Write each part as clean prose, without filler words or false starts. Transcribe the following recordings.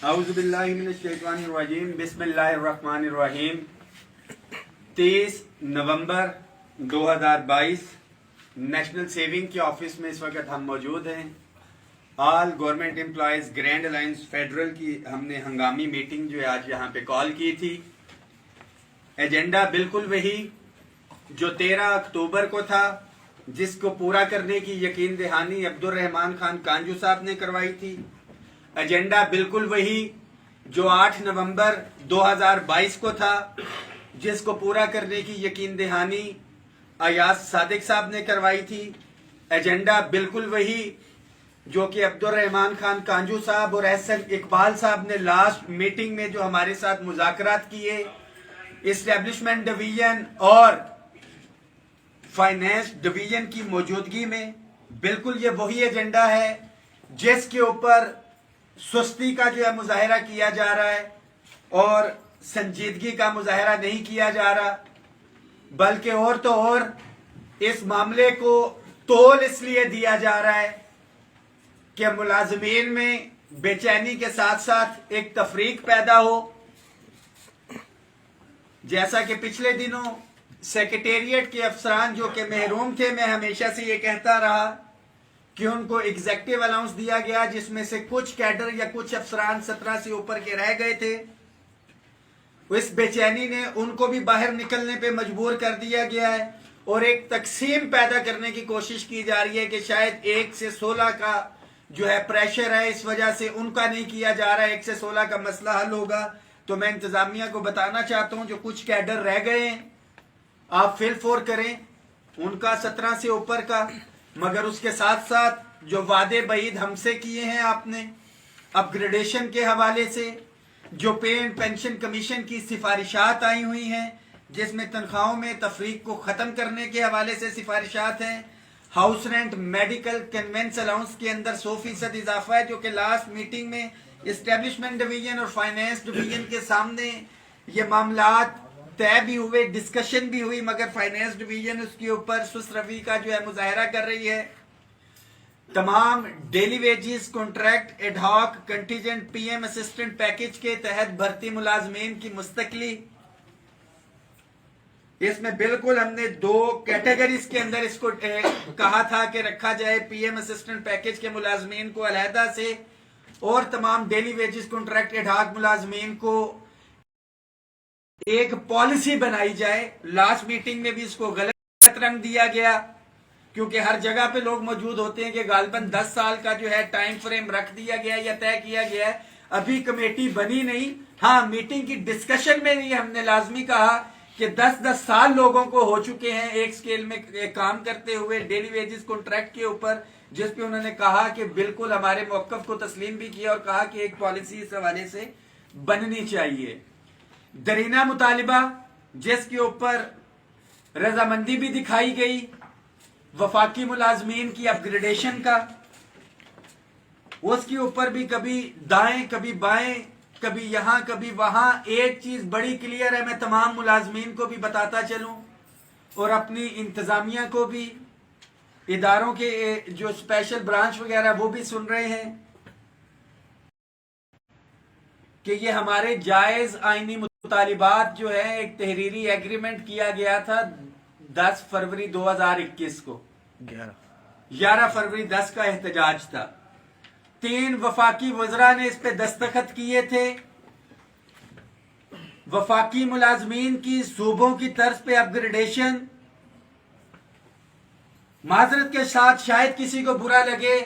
اعوذ باللہ من الشیطان الرجیم بسم اللہ الرحمن الرحیم 23 نومبر 2022 نیشنل سیونگ کے آفس میں اس وقت ہم موجود ہیں. آل government employees grand alliance federal کی ہم نے ہنگامی میٹنگ جو ہے آج یہاں پہ کال کی تھی. ایجنڈا بالکل وہی جو 13 اکتوبر کو تھا، جس کو پورا کرنے کی یقین دہانی عبد الرحمان خان کانجو صاحب نے کروائی تھی. ایجنڈا بالکل وہی جو 8 نومبر 2022 کو تھا، جس کو پورا کرنے کی یقین دہانی ایاز صادق صاحب نے کروائی تھی. ایجنڈا بالکل وہی جو کہ عبد الرحمان خان کانجو صاحب اور احسن اقبال صاحب نے لاسٹ میٹنگ میں جو ہمارے ساتھ مذاکرات کیے، اسٹیبلشمنٹ ڈویژن اور فائنینس ڈویژن کی موجودگی میں. بالکل یہ وہی ایجنڈا ہے جس کے اوپر سستی کا جو ہے مظاہرہ کیا جا رہا ہے اور سنجیدگی کا مظاہرہ نہیں کیا جا رہا، بلکہ اور تو اور اس معاملے کو تول اس لیے دیا جا رہا ہے کہ ملازمین میں بے چینی کے ساتھ ساتھ ایک تفریق پیدا ہو. جیسا کہ پچھلے دنوں سیکریٹریٹ کے افسران جو کہ محروم تھے، میں ہمیشہ سے یہ کہتا رہا کہ ان کو ایگزیکٹو الاؤنس دیا گیا، جس میں سے کچھ کیڈر یا کچھ افسران 17 سے اوپر کے رہ گئے تھے. اس بے چینی نے ان کو بھی باہر نکلنے پہ مجبور کر دیا گیا ہے اور ایک تقسیم پیدا کرنے کی کوشش کی جا رہی ہے کہ شاید 1 سے 16 کا جو ہے پریشر ہے، اس وجہ سے ان کا نہیں کیا جا رہا ہے، 1 سے 16 کا مسئلہ حل ہوگا. تو میں انتظامیہ کو بتانا چاہتا ہوں جو کچھ کیڈر رہ گئے ہیں آپ فل فور کریں ان کا 17 سے اوپر کا، مگر اس کے ساتھ ساتھ جو وعدے بعید ہم سے کیے ہیں آپ نے اپ گریڈیشن کے حوالے سے، جو پے اینڈ پینشن کمیشن کی سفارشات آئی ہوئی ہیں جس میں تنخواہوں میں تفریق کو ختم کرنے کے حوالے سے سفارشات ہیں، house rent medical conveyance allowance کے اندر 100% اضافہ ہے، جو کہ لاسٹ میٹنگ میں اسٹیبلشمنٹ ڈویژن اور فائنینس ڈویژن کے سامنے یہ معاملات طے بھی ہوئے، ڈسکشن بھی ہوئی، مگر فائنینس ڈویژن اس کے اوپر سست روی کا جو ہے مظاہرہ کر رہی ہے. تمام daily wages contract ad hoc contingent P M assistant package کے تحت بھرتی ملازمین کی مستقلی، اس میں بالکل ہم نے 2 کیٹیگریز کے اندر اس کو کہا تھا کہ رکھا جائے. پی ایم اسسٹنٹ پیکج کے ملازمین کو علیحدہ سے اور تمام ڈیلی ویجز کانٹریکٹ ایڈ ہاک ملازمین کو ایک پالیسی بنائی جائے. لاسٹ میٹنگ میں بھی اس کو غلط رنگ دیا گیا کیونکہ ہر جگہ پہ لوگ موجود ہوتے ہیں کہ غالباً 10 سال کا جو ہے ٹائم فریم رکھ دیا گیا یا طے کیا گیا ہے. ابھی کمیٹی بنی نہیں. ہاں، میٹنگ کی ڈسکشن میں بھی ہم نے لازمی کہا کہ 10 سال لوگوں کو ہو چکے ہیں ایک سکیل میں کام کرتے ہوئے ڈیلی ویجز کانٹریکٹ کے اوپر، جس پہ انہوں نے کہا کہ بالکل ہمارے موقف کو تسلیم بھی کیا اور کہا کہ ایک پالیسی اس حوالے سے بننی چاہیے. درینہ مطالبہ جس کے اوپر رضامندی بھی دکھائی گئی وفاقی ملازمین کی اپ گریڈیشن کا، اس کے اوپر بھی کبھی دائیں کبھی بائیں کبھی یہاں کبھی وہاں. ایک چیز بڑی کلیئر ہے، میں تمام ملازمین کو بھی بتاتا چلوں اور اپنی انتظامیہ کو بھی، اداروں کے جو اسپیشل برانچ وغیرہ وہ بھی سن رہے ہیں کہ یہ ہمارے جائز آئینی مطالبات جو ہے ایک تحریری ایگریمنٹ کیا گیا تھا 10 فروری 2021 کو، 11 فروری 10 کا احتجاج تھا. 3 وفاقی وزراء نے اس پہ دستخط کیے تھے. وفاقی ملازمین کی صوبوں کی طرز پہ اپ گریڈیشن، معذرت کے ساتھ شاید کسی کو برا لگے،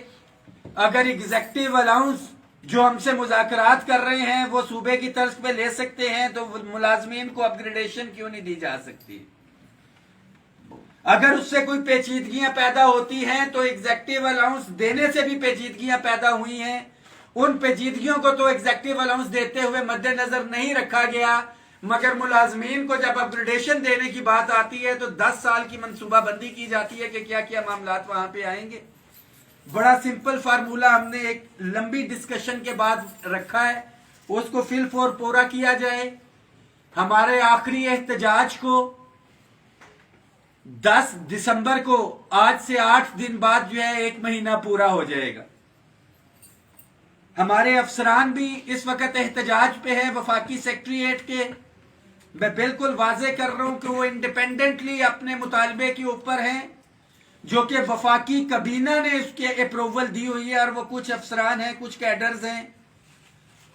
اگر ایگزیکٹو الاؤنس جو ہم سے مذاکرات کر رہے ہیں وہ صوبے کی طرز پہ لے سکتے ہیں تو ملازمین کو اپ گریڈیشن کیوں نہیں دی جا سکتی؟ اگر اس سے کوئی پیچیدگیاں پیدا ہوتی ہیں تو ایگزیکٹو الاؤنس دینے سے بھی پیچیدگیاں پیدا ہوئی ہیں. ان پیچیدگیوں کو تو ایگزیکٹو الاؤنس دیتے ہوئے مد نظر نہیں رکھا گیا، مگر ملازمین کو جب اپ گریڈیشن دینے کی بات آتی ہے تو 10 سال کی منصوبہ بندی کی جاتی ہے کہ کیا کیا معاملات وہاں پہ آئیں گے. بڑا سمپل فارمولہ ہم نے ایک لمبی ڈسکشن کے بعد رکھا ہے، اس کو فل فور پورا کیا جائے. ہمارے آخری احتجاج کو 10 دسمبر کو، آج سے 8 دن بعد جو ہے 1 مہینہ پورا ہو جائے گا. ہمارے افسران بھی اس وقت احتجاج پہ ہے وفاقی سیکریٹریٹ کے. میں بالکل واضح کر رہا ہوں کہ وہ انڈیپینڈنٹلی اپنے مطالبے کے اوپر ہیں جو کہ وفاقی کابینہ نے اس کے اپروول دی ہوئی ہے، اور وہ کچھ افسران ہیں، کچھ کیڈرز ہیں،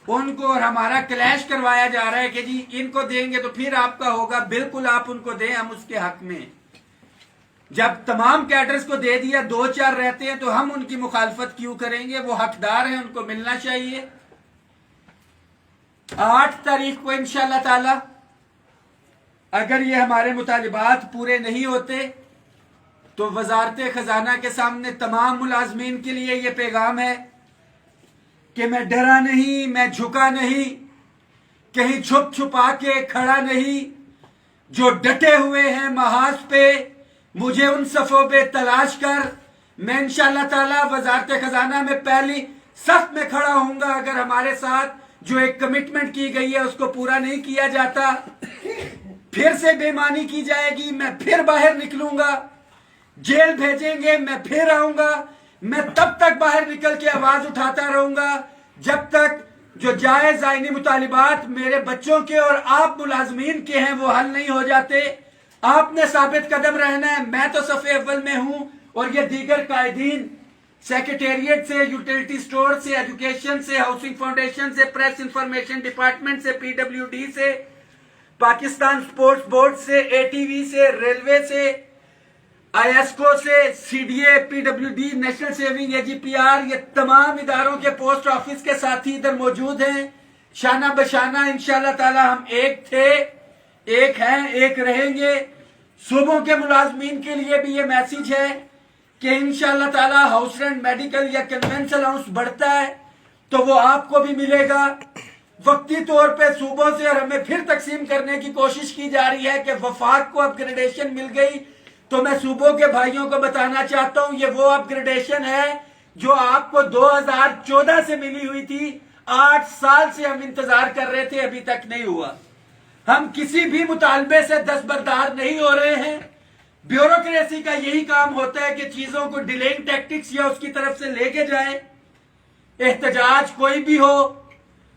ان کو اور ہمارا کلیش کروایا جا رہا ہے کہ جی ان کو دیں گے تو پھر آپ کا ہوگا. بالکل آپ ان کو دیں، ہم اس کے حق میں. جب تمام کیڈرز کو دے دیا، 2-4 رہتے ہیں تو ہم ان کی مخالفت کیوں کریں گے؟ وہ حقدار ہیں، ان کو ملنا چاہیے. 8 تاریخ کو انشاءاللہ تعالی اگر یہ ہمارے مطالبات پورے نہیں ہوتے تو وزارت خزانہ کے سامنے تمام ملازمین کے لیے یہ پیغام ہے کہ میں ڈرا نہیں، میں جھکا نہیں، کہیں چھپ چھپا کے کھڑا نہیں. جو ڈٹے ہوئے ہیں محاذ پہ، مجھے ان صفوں پہ تلاش کر، میں انشاءاللہ تعالی وزارت خزانہ میں پہلی صف میں کھڑا ہوں گا. اگر ہمارے ساتھ جو ایک کمٹمنٹ کی گئی ہے اس کو پورا نہیں کیا جاتا، پھر سے بے ایمانی کی جائے گی، میں پھر باہر نکلوں گا. جیل بھیجیں گے، میں پھر آؤں گا. میں تب تک باہر نکل کے آواز اٹھاتا رہوں گا جب تک جو جائز آئینی مطالبات میرے بچوں کے اور آپ ملازمین کے ہیں وہ حل نہیں ہو جاتے. آپ نے ثابت قدم رہنا ہے. میں تو صف اول میں ہوں، اور یہ دیگر قائدین سیکریٹریٹ سے، یوٹیلٹی سٹور سے، ایجوکیشن سے، ہاؤسنگ فاؤنڈیشن سے، پریس انفارمیشن ڈپارٹمنٹ سے، پی ڈبلیو ڈی سے، پاکستان سپورٹس بورڈ سے، اے ٹی وی سے، ریلوے سے، آئی ایس کو سے، C D A, P W D, national saving, A G P R, یہ تمام اداروں کے پوسٹ آفس کے ساتھی ادھر موجود ہیں. شانہ بشانہ انشاءاللہ تعالی ہم ایک تھے، ایک ہیں، ایک رہیں گے. صوبوں کے ملازمین کے لیے بھی یہ میسیج ہے کہ انشاءاللہ تعالی ہاؤس رینٹ، میڈیکل یا کنوینس الاؤنس بڑھتا ہے تو وہ آپ کو بھی ملے گا. وقتی طور پہ صوبوں سے اور ہمیں پھر تقسیم کرنے کی کوشش کی جا رہی ہے کہ وفاق کو اپ گریڈیشن مل گئی، تو میں صوبوں کے بھائیوں کو بتانا چاہتا ہوں یہ وہ اپ گریڈیشن ہے جو آپ کو 2014 سے ملی ہوئی تھی. 8 سال سے ہم انتظار کر رہے تھے، ابھی تک نہیں ہوا. ہم کسی بھی مطالبے سے دستبردار نہیں ہو رہے ہیں. بیوروکریسی کا یہی کام ہوتا ہے کہ چیزوں کو ڈیلنگ ٹیکٹکس یا اس کی طرف سے لے کے جائیں. احتجاج کوئی بھی ہو،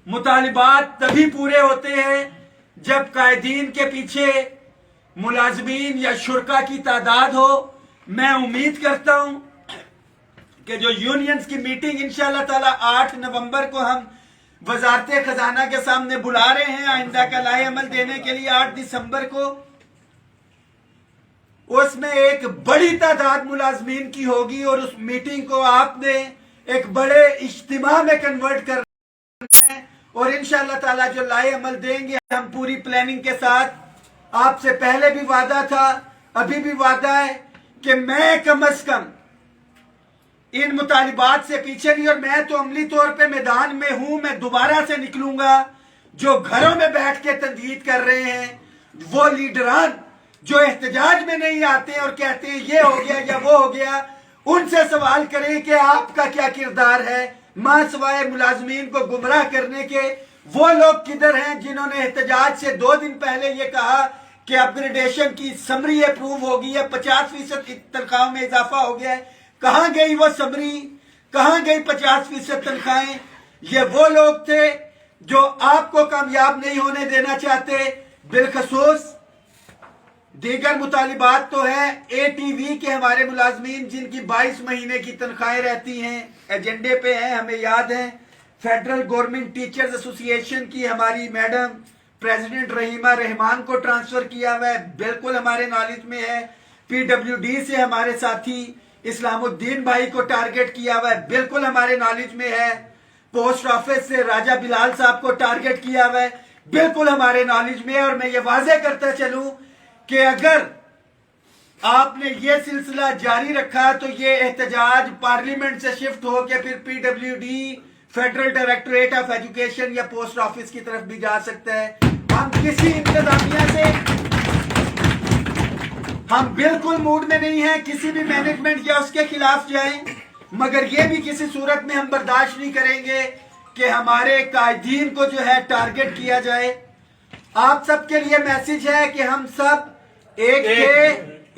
مطالبات تبھی پورے ہوتے ہیں جب قائدین کے پیچھے ملازمین یا شرکا کی تعداد ہو. میں امید کرتا ہوں کہ جو یونینز کی میٹنگ انشاءاللہ تعالی 8 نومبر کو ہم وزارت خزانہ کے سامنے بلا رہے ہیں آئندہ کا لائحہ عمل دینے کے لیے 8 دسمبر کو، اس میں ایک بڑی تعداد ملازمین کی ہوگی، اور اس میٹنگ کو آپ نے ایک بڑے اجتماع میں کنورٹ کرنا ہے. اور انشاءاللہ تعالی جو لائحہ عمل دیں گے ہم پوری پلاننگ کے ساتھ. آپ سے پہلے بھی وعدہ تھا، ابھی بھی وعدہ ہے کہ میں کم از کم ان مطالبات سے پیچھے نہیں، اور میں تو عملی طور پہ میدان میں ہوں. میں دوبارہ سے نکلوں گا. جو گھروں میں بیٹھ کے تنقید کر رہے ہیں، وہ لیڈران جو احتجاج میں نہیں آتے اور کہتے ہیں یہ ہو گیا یا وہ ہو گیا، ان سے سوال کریں کہ آپ کا کیا کردار ہے ماں سوائے ملازمین کو گمراہ کرنے کے. وہ لوگ کدھر ہیں جنہوں نے احتجاج سے 2 دن پہلے یہ کہا کہ اپ گریڈیشن کی سمری اپروو ہوگی ہے، 50% تنخواہوں میں اضافہ ہو گیا ہے؟ کہاں گئی وہ سمری؟ کہاں گئی 50% تنخواہیں؟ یہ وہ لوگ تھے جو آپ کو کامیاب نہیں ہونے دینا چاہتے. بالخصوص دیگر مطالبات تو ہے اے ٹی وی کے ہمارے ملازمین جن کی 22 مہینے کی تنخواہیں رہتی ہیں، ایجنڈے پہ ہیں، ہمیں یاد ہیں. فیڈرل گورنمنٹ ٹیچرز ایسوسی ایشن کی ہماری میڈم پریزیڈنٹ رحیمہ رحمان کو ٹرانسفر کیا ہوا ہے، بالکل ہمارے نالج میں ہے. پی ڈبلیو ڈی سے ہمارے ساتھی اسلام الدین بھائی کو ٹارگٹ کیا ہوا ہے، بالکل ہمارے نالج میں ہے. پوسٹ آفس سے راجہ بلال صاحب کو ٹارگٹ کیا ہوا ہے، بالکل ہمارے نالج میں ہے. اور میں یہ واضح کرتا چلوں کہ اگر آپ نے یہ سلسلہ جاری رکھا تو یہ احتجاج پارلیمنٹ سے شفٹ ہو کے پھر پی W D, federal directorate of education یا پوسٹ آفس کی طرف بھی جا سکتا ہے. ہم کسی انتظامیہ سے ہم بالکل موڈ میں نہیں ہیں کسی بھی مینجمنٹ یا اس کے خلاف جائیں، مگر یہ بھی کسی صورت میں ہم برداشت نہیں کریں گے کہ ہمارے قائدین کو جو ہے ٹارگٹ کیا جائے. آپ سب کے لیے میسج ہے کہ ہم سب ایک تھے،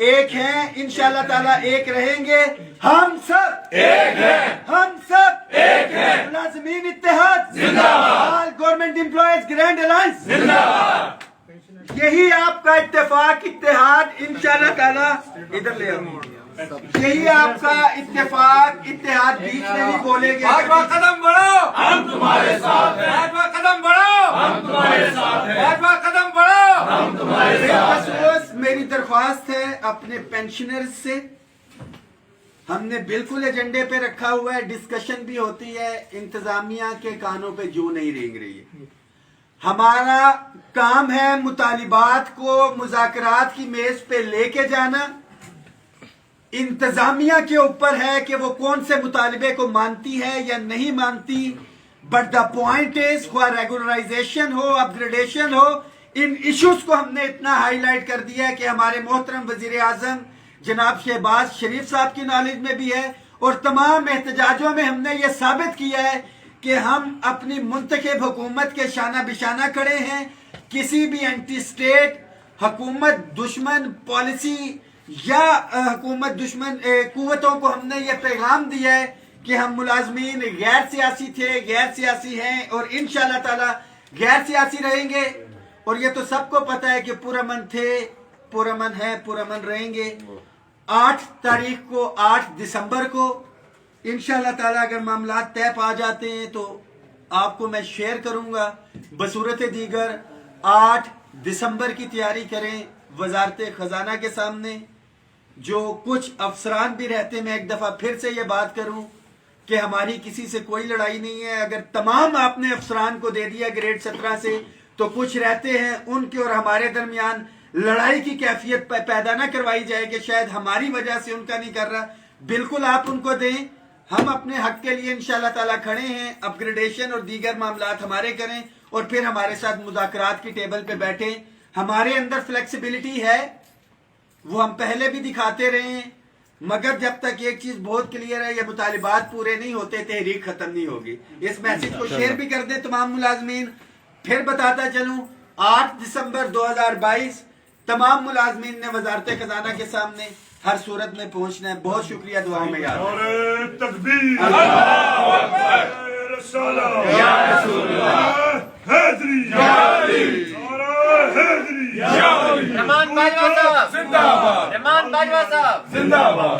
ایک ہیں انشاءاللہ تعالیٰ ایک رہیں گے. ہم سب ایک ہیں, ہم سب ایک ہیں. ملازمین اتحاد زندہ باد, گورنمنٹ امپلائیز گرینڈ الائنس زندہ باد. یہی آپ کا اتفاق اتحاد انشاءاللہ تعالیٰ, ادھر لے آؤ, یہی آپ کا اتفاق اتحاد بیچ میں نہیں بولے گے. بھاجپا قدم بڑھاؤ, ہم تمہارے ساتھ ہیں. بھاجپا قدم بڑھاؤ, ہم تمہارے ساتھ ہیں. بھاجپا قدم بڑھاؤ. ہم تمہارے ساتھ ہیں. بس میری درخواست ہے اپنے پینشنرز سے, ہم نے بالکل ایجنڈے پہ رکھا ہوا ہے, ڈسکشن بھی ہوتی ہے, انتظامیہ کے کانوں پہ جو نہیں رینگ رہی ہے. ہمارا کام ہے مطالبات کو مذاکرات کی میز پہ لے کے جانا. انتظامیہ کے اوپر ہے کہ وہ کون سے مطالبے کو مانتی ہے یا نہیں مانتی. بٹ دا پوائنٹ از, خواہ ریگولرائزیشن ہو, اپ گریڈیشن ہو, ان ایشوز کو ہم نے اتنا ہائی لائٹ کر دیا ہے کہ ہمارے محترم وزیر اعظم جناب شہباز شریف صاحب کی نالج میں بھی ہے, اور تمام احتجاجوں میں ہم نے یہ ثابت کیا ہے کہ ہم اپنی منتخب حکومت کے شانہ بشانہ کھڑے ہیں. کسی بھی اینٹی اسٹیٹ حکومت دشمن پالیسی یا حکومت دشمن قوتوں کو ہم نے یہ پیغام دیا ہے کہ ہم ملازمین غیر سیاسی تھے, غیر سیاسی ہیں, اور انشاءاللہ تعالی غیر سیاسی رہیں گے. اور یہ تو سب کو پتا ہے کہ پرامن تھے, پرامن ہیں, پرامن رہیں گے. 8 تاریخ کو, 8 دسمبر کو انشاءاللہ تعالی اگر معاملات طے پا جاتے ہیں تو آپ کو میں شیئر کروں گا. بصورت دیگر 8 دسمبر کی تیاری کریں وزارت خزانہ کے سامنے. جو کچھ افسران بھی رہتے, میں ایک دفعہ پھر سے یہ بات کروں کہ ہماری کسی سے کوئی لڑائی نہیں ہے. اگر تمام آپ نے افسران کو دے دیا گریڈ 17 سے, تو کچھ رہتے ہیں ان کے اور ہمارے درمیان لڑائی کی کیفیت پیدا نہ کروائی جائے کہ شاید ہماری وجہ سے ان کا نہیں کر رہا. بالکل آپ ان کو دیں, ہم اپنے حق کے لیے انشاءاللہ تعالیٰ کھڑے ہیں. اپ گریڈیشن اور دیگر معاملات ہمارے کریں, اور پھر ہمارے ساتھ مذاکرات کی ٹیبل پہ بیٹھیں. ہمارے اندر فلیکسیبلٹی ہے, وہ ہم پہلے بھی دکھاتے رہے ہیں, مگر جب تک ایک چیز بہت کلیئر ہے, یہ مطالبات پورے نہیں ہوتے تحریک ختم نہیں ہوگی. اس میسج کو شیئر بھی کر دیں تمام ملازمین. پھر بتاتا چلوں, 8 دسمبر 2022 تمام ملازمین نے وزارت خزانہ کے سامنے ہر صورت میں پہنچنا ہے. بہت شکریہ, دعاؤں میں یاد اور تکبیر, اللہ اکبر, رسالہ یا رسول اللہ, حیدری یا علی, حیدری یا علی. رحمان باجوہ صاحب زندہ باد, رحمان باجوہ صاحب زندہ باد.